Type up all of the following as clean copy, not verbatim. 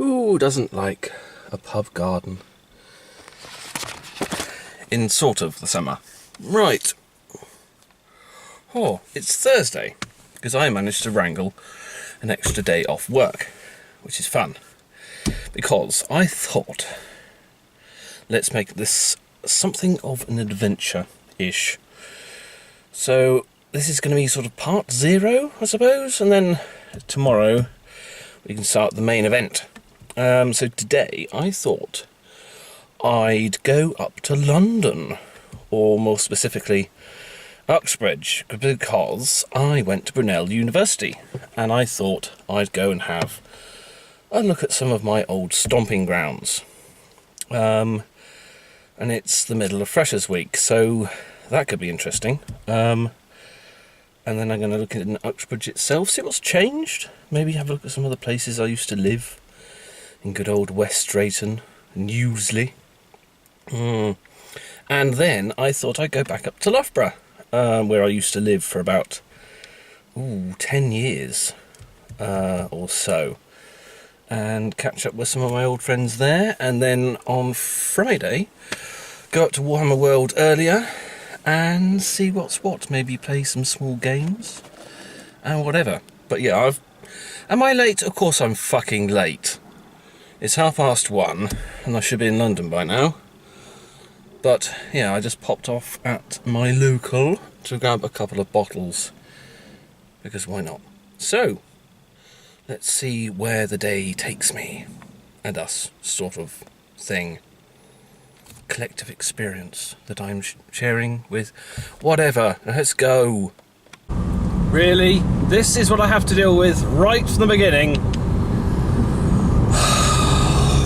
Who doesn't like a pub garden? In sort of the summer. Right. Oh, it's Thursday, because I managed to wrangle an extra day off work, which is fun. Because I thought, let's make this something of an adventure-ish. So this is going to be sort of part 0, I suppose, and then tomorrow we can start the main event. So today I thought I'd go up to London, or more specifically Uxbridge, because I went to Brunel University and I thought I'd go and have a look at some of my old stomping grounds. And it's the middle of Freshers' Week, so that could be interesting. And then I'm going to look at Uxbridge itself, see what's changed. Maybe have a look at some of the places I used to live in good old West Drayton and Useley. And then I thought I'd go back up to Loughborough, where I used to live for about 10 years or so, and catch up with some of my old friends there. And then on Friday, go up to Warhammer World earlier and see what's what. Maybe play some small games and whatever. But yeah, am I late? Of course I'm fucking late. It's 1:30 and I should be in London by now. But yeah, I just popped off at my local to grab a couple of bottles, because why not? So let's see where the day takes me, and us, sort of thing. Collective experience that I'm sharing with whatever. Let's go. Really? This is what I have to deal with right from the beginning?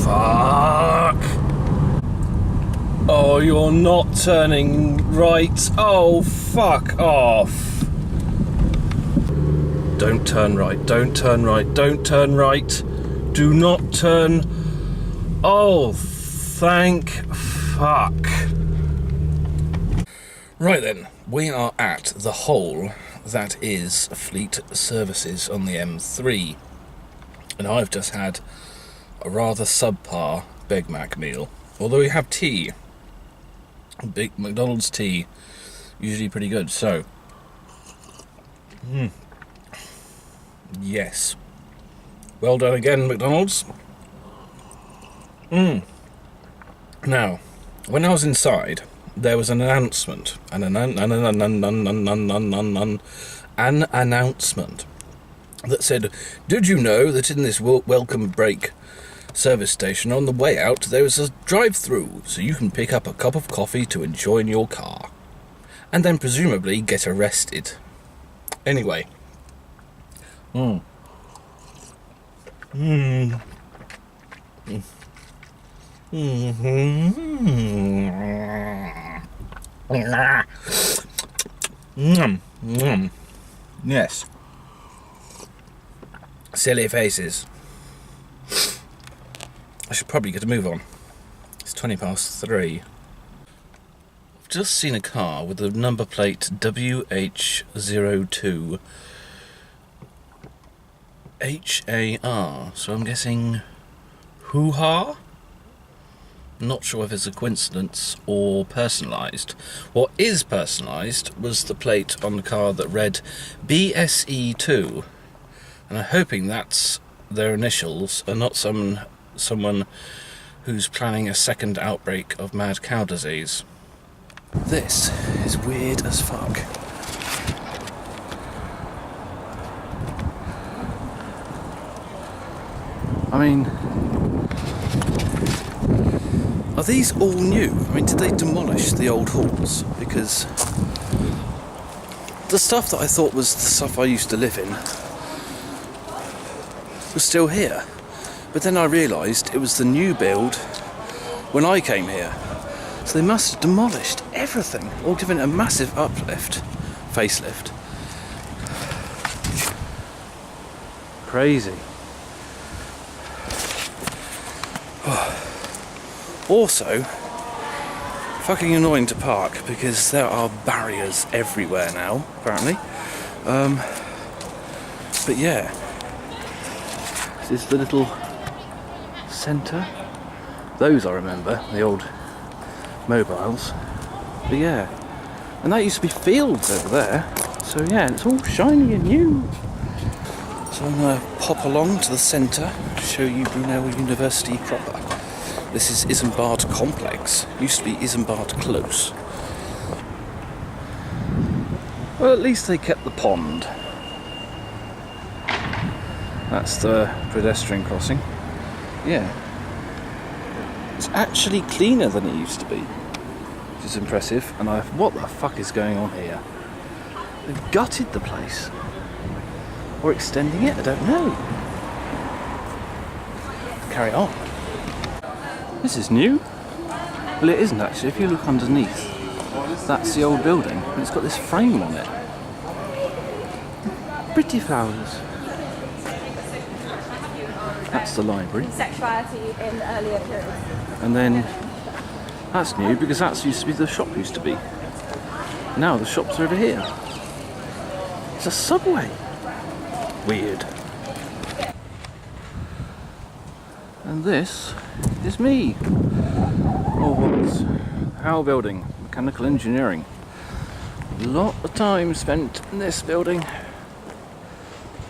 Fuck. Oh, you're not turning right. Oh, fuck off. Don't turn right. Don't turn right. Don't turn right. Do not turn. Oh, thank fuck. Right then, we are at the hole that is Fleet Services on the M3. And I've just had a rather subpar Big Mac meal. Although we have tea. Big McDonald's tea, usually pretty good. So, yes, well done again, McDonald's. Now, when I was inside, there was an announcement, an announcement that said, "Did you know that in this welcome break service station on the way out there is a drive-through, so you can pick up a cup of coffee to enjoy in your car, and then presumably get arrested." Anyway. Yes. Silly faces. I should probably get a move on. It's 3:20. I've just seen a car with the number plate WH02 HAR, so I'm guessing hoo-ha? Not sure if it's a coincidence or personalised. What is personalised was the plate on the car that read BSE2, and I'm hoping that's their initials and not someone who's planning a second outbreak of mad cow disease. This is weird as fuck. I mean, are these all new? I mean, did they demolish the old halls? Because the stuff that I thought was the stuff I used to live in was still here. But then I realised it was the new build when I came here. So they must have demolished everything, or given it a massive uplift, facelift. Crazy. Also, fucking annoying to park because there are barriers everywhere now, apparently. But yeah, this is the little centre. Those I remember, the old mobiles. But yeah, and that used to be fields over there. So yeah, it's all shiny and new. So I'm going to pop along to the centre, show you Brunel University proper. This is Isambard Complex. Used to be Isambard Close. Well, at least they kept the pond. That's the pedestrian crossing. Yeah. It's actually cleaner than it used to be, which is impressive. And what the fuck is going on here? They've gutted the place. Or extending it, I don't know. Carry on. This is new. Well, it isn't actually. If you look underneath, that's the old building. And it's got this frame on it. Pretty flowers. That's the library. Sexuality in earlier periods. And then that's new because that used to be the shop used to be. Now the shops are over here. It's a subway. Weird. And this is me. Or was Waaagh building, mechanical engineering. A lot of time spent in this building.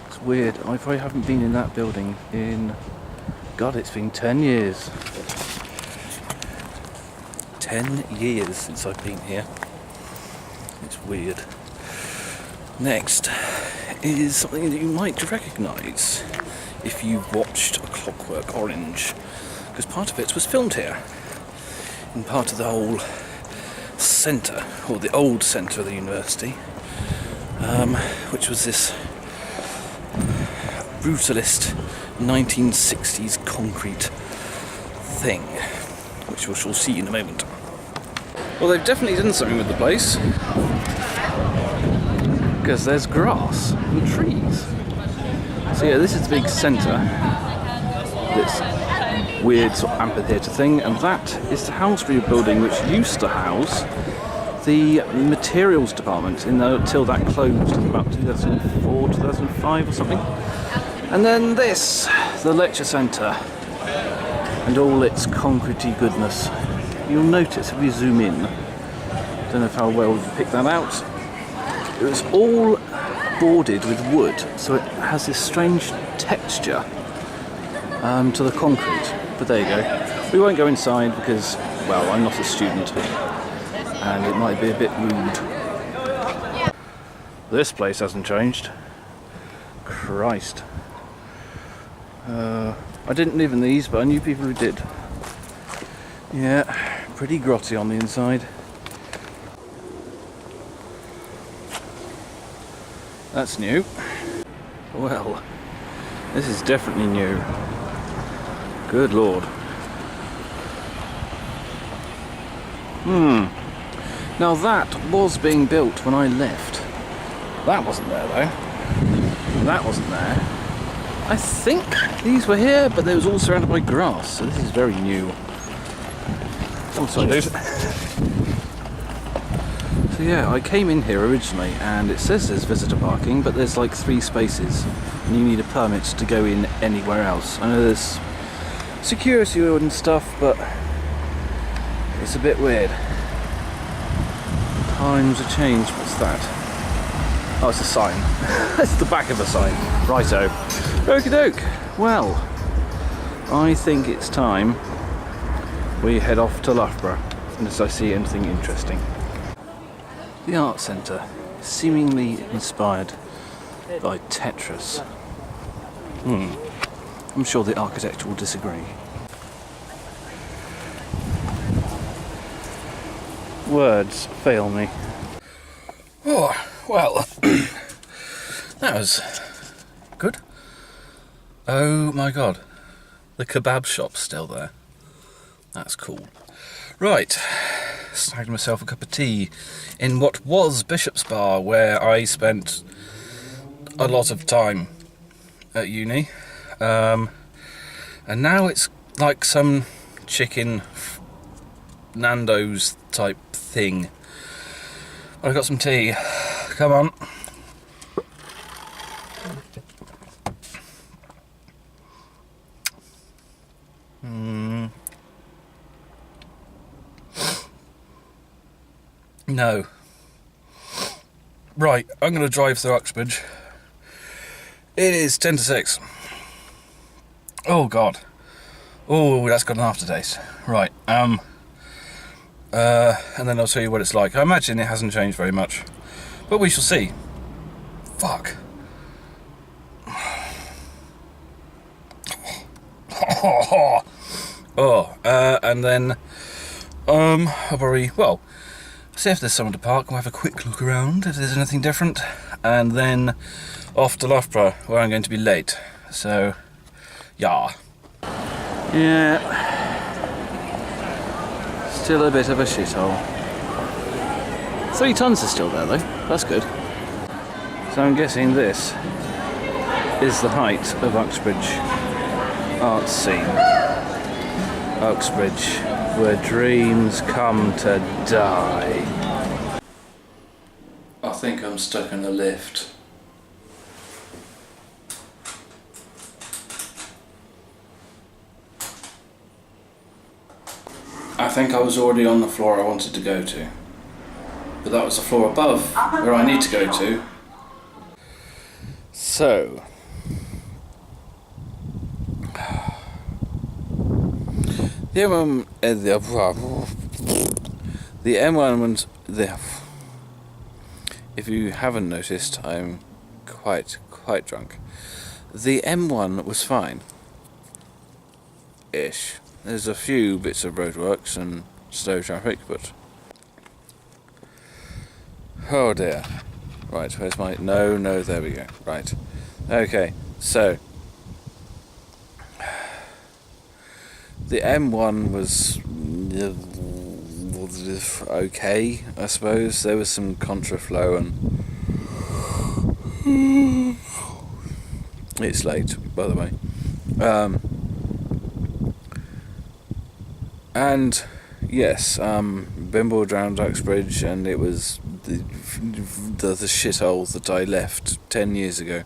It's weird. I probably haven't been in that building in, God, it's been 10 years. 10 years since I've been here. It's weird. Next is something that you might recognise if you've watched A Clockwork Orange, because part of it was filmed here, and part of the whole centre, or the old centre of the university, which was this brutalist 1960s concrete thing, which we shall see in a moment. Well, they've definitely done something with the place, because there's grass and trees. So yeah, this is the big centre, this weird sort of amphitheatre thing, and that is the Housebury building, which used to house the materials department until that closed in about 2004, 2005 or something. And then this, the lecture centre, and all its concretey goodness. You'll notice if we zoom in, don't know if how well you pick that out, it was all boarded with wood, so it has this strange texture to the concrete. But there you go. We won't go inside because, well, I'm not a student and it might be a bit rude. This place hasn't changed. Christ. I didn't live in these, but I knew people who did. Yeah, pretty grotty on the inside. That's new. Well, this is definitely new. Good lord. Now that was being built when I left. That wasn't there though. That wasn't there. I think these were here, but they was all surrounded by grass, so this is very new. Oh, sorry, dude. So yeah, I came in here originally and it says there's visitor parking, but there's like 3 spaces and you need a permit to go in anywhere else. I know there's security and stuff, but it's a bit weird. Times have changed. What's that? Oh, it's a sign. It's the back of a sign. Righto. Okie doke. Well, I think it's time we head off to Loughborough unless I see anything interesting. The art centre, seemingly inspired by Tetris. I'm sure the architect will disagree. Words fail me. Oh, well, that was good. Oh my god, the kebab shop's still there. That's cool. Right, snagged myself a cup of tea in what was Bishop's Bar, where I spent a lot of time at uni. And now it's like some chicken Nando's type thing. I've got some tea. Come on. No. Right, I'm going to drive through Uxbridge. It is 10 to 6. Oh, God. Oh, that's got an aftertaste. Right, and then I'll tell you what it's like. I imagine it hasn't changed very much, but we shall see. Fuck. And then, I'll probably, well, see if there's someone to park. We'll have a quick look around if there's anything different, and then off to Loughborough, where I'm going to be late. So, yeah. Yeah. Still a bit of a shithole. 3 tons is still there though. That's good. So I'm guessing this is the height of Uxbridge art scene. Uxbridge, where dreams come to die. I think I'm stuck in a lift. I think I was already on the floor I wanted to go to. But that was the floor above where I need to go to. So, the M1, the M1 if you haven't noticed, I'm quite drunk. The M1 was fine. Ish. There's a few bits of roadworks and slow traffic, but... Oh dear. Right, where's my... No, there we go. Right. Okay, so... The M1 was... okay, I suppose. There was some contraflow and... It's late, by the way. And yes, bimbled around Uxbridge, and it was the shithole that I left 10 years ago.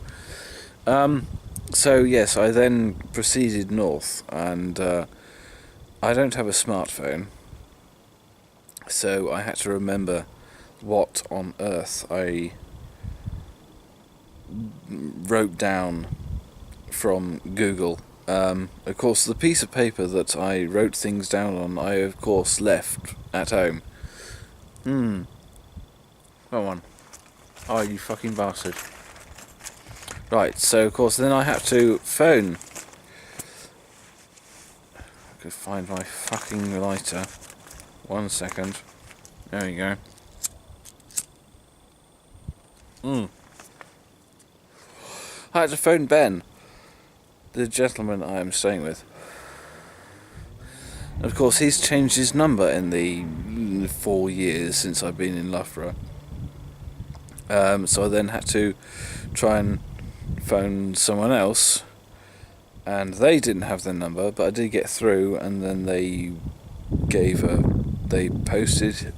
So yes, I then proceeded north, and I don't have a smartphone, so I had to remember what on earth I wrote down from Google. Of course, the piece of paper that I wrote things down on, I of course left at home. Come on. Oh, you fucking bastard. Right, so of course then I had to phone. I could find my fucking lighter. 1 second. There we go. I had to phone Ben, the gentleman I am staying with. Of course, he's changed his number in the 4 years since I've been in Loughborough. So I then had to try and phone someone else, and they didn't have their number, but I did get through, and then they posted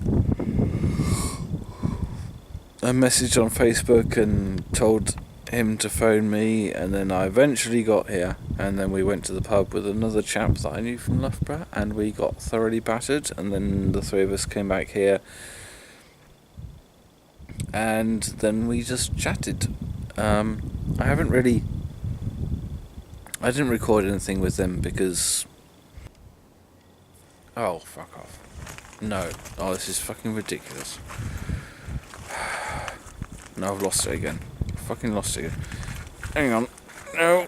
a message on Facebook and told him to phone me, and then I eventually got here, and then we went to the pub with another chap that I knew from Loughborough, and we got thoroughly battered, and then the 3 of us came back here, and then we just chatted. I didn't record anything with them because... Oh, fuck off. No. Oh, this is fucking ridiculous. No, I've lost it again. Fucking lost it again. Hang on. No.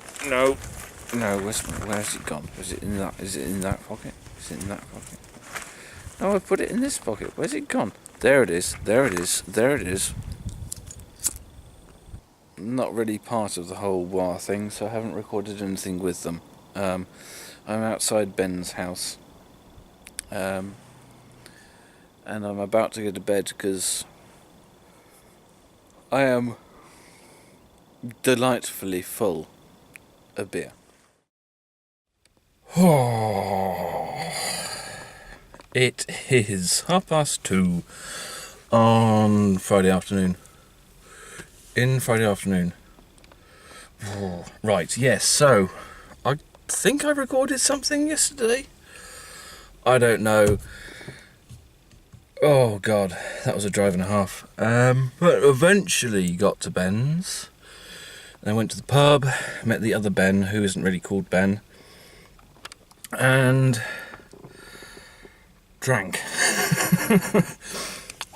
Where's it gone? Is it in that pocket? Is it in that pocket? No, I put it in this pocket. Where's it gone? There it is. Not really part of the whole Waaagh thing, so I haven't recorded anything with them. I'm outside Ben's house. And I'm about to go to bed because I am delightfully full of beer. It is 2:30 on Friday afternoon. Right, yes, so I think I recorded something yesterday. I don't know. Oh God, that was a drive and a half. But eventually got to Ben's. Then went to the pub, met the other Ben, who isn't really called Ben, and drank.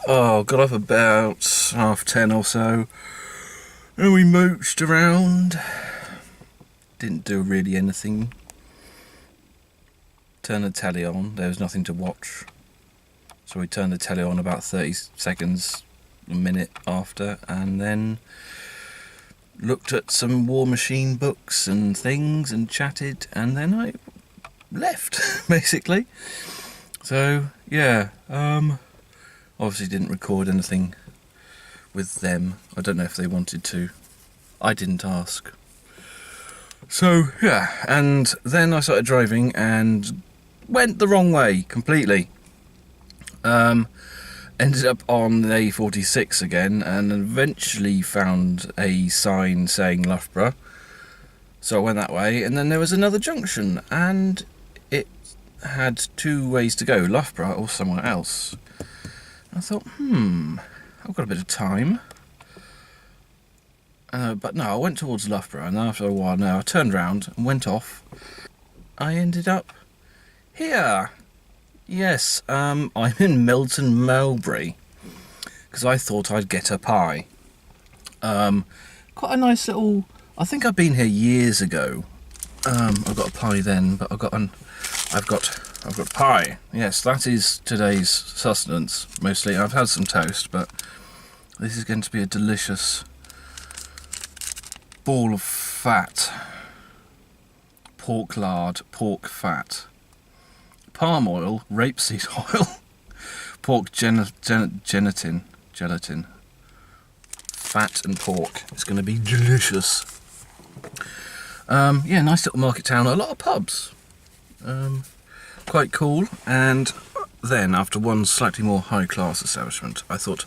Got up about 10:30 or so, and we mooched around. Didn't do really anything. Turned the telly on, there was nothing to watch. So we turned the telly on about 30 seconds, a minute after, and then looked at some War Machine books and things and chatted, and then I left, basically. So, yeah, obviously didn't record anything with them. I don't know if they wanted to. I didn't ask. So, yeah, and then I started driving and went the wrong way completely. Ended up on the A46 again, and eventually found a sign saying Loughborough. So I went that way, and then there was another junction, and it had two ways to go, Loughborough or somewhere else. And I thought, I've got a bit of time. But no, I went towards Loughborough, and after a while, I turned round and went off. I ended up here. Yes, I'm in Milton Mowbray, because I thought I'd get a pie. Quite a nice little. I think I've been here years ago. I got a pie then, but I've got pie. Yes, that is today's sustenance mostly. I've had some toast, but this is going to be a delicious ball of fat. Pork lard, pork fat. Palm oil, rapeseed oil, pork gelatin, fat and pork. It's going to be delicious. Yeah, nice little market town, a lot of pubs. Quite cool. And then, after one slightly more high-class establishment, I thought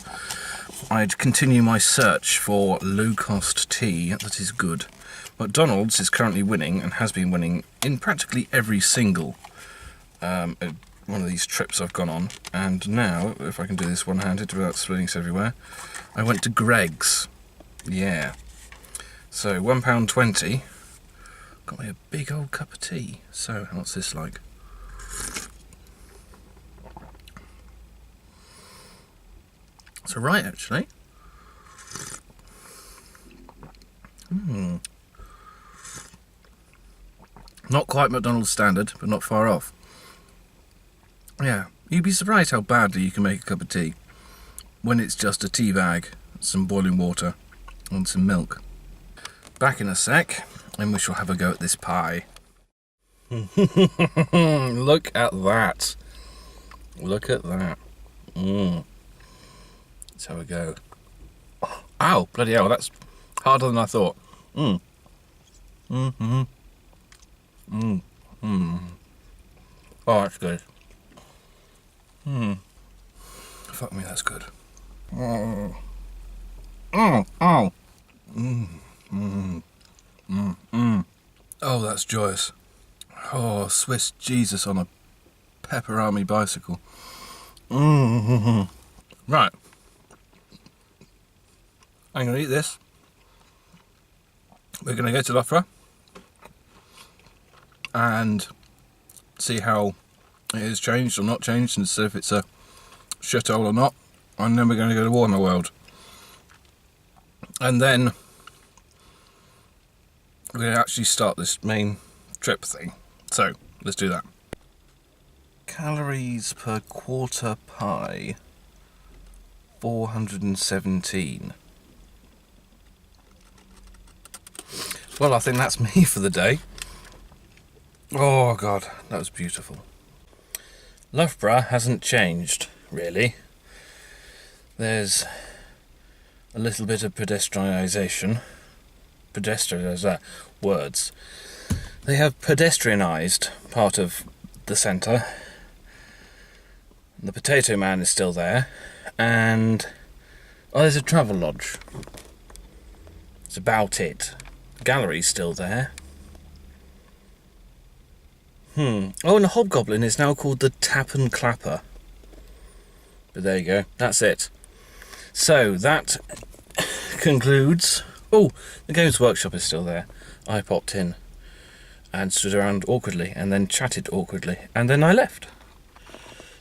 I'd continue my search for low-cost tea that is good. McDonald's is currently winning, and has been winning, in practically every single one of these trips I've gone on. And now, if I can do this one-handed without splitting everywhere, I went to Greggs. Yeah. So £1.20. Got me a big old cup of tea. So what's this like? It's alright actually. Not quite McDonald's standard, but not far off. Yeah, you'd be surprised how badly you can make a cup of tea when it's just a tea bag, some boiling water, and some milk. Back in a sec, and we shall have a go at this pie. Look at that. Look at that. Let's have a go. Ow, bloody hell, that's harder than I thought. Oh, that's good. Fuck me, that's good. Oh. Oh, that's joyous. Oh, Swiss Jesus on a pepperami bicycle. Right. I'm going to eat this. We're going to go to Loughborough and see how it has changed or not changed, and see if it's a shithole or not. And then we're going to go to Warhammer World. And then we're going to actually start this main trip thing. So, let's do that. Calories per quarter pie. 417. Well, I think that's me for the day. Oh God, that was beautiful. Loughborough hasn't changed, really. There's a little bit of pedestrianisation. Words. They have pedestrianised part of the centre. The Potato Man is still there. And there's a travel lodge. That's about it. The gallery's still there. Oh, and the hobgoblin is now called the Tap and Clapper. But there you go. That's it. So that concludes. Oh, the Games Workshop is still there. I popped in and stood around awkwardly and then chatted awkwardly and then I left.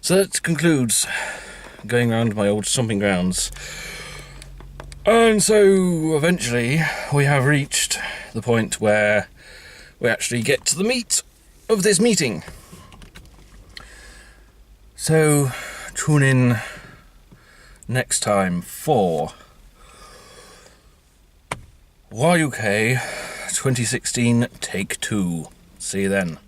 So that concludes going around my old stomping grounds. And so eventually we have reached the point where we actually get to the meat of this meeting. So tune in next time for Waaagh UK 2016 Take 2. See you then.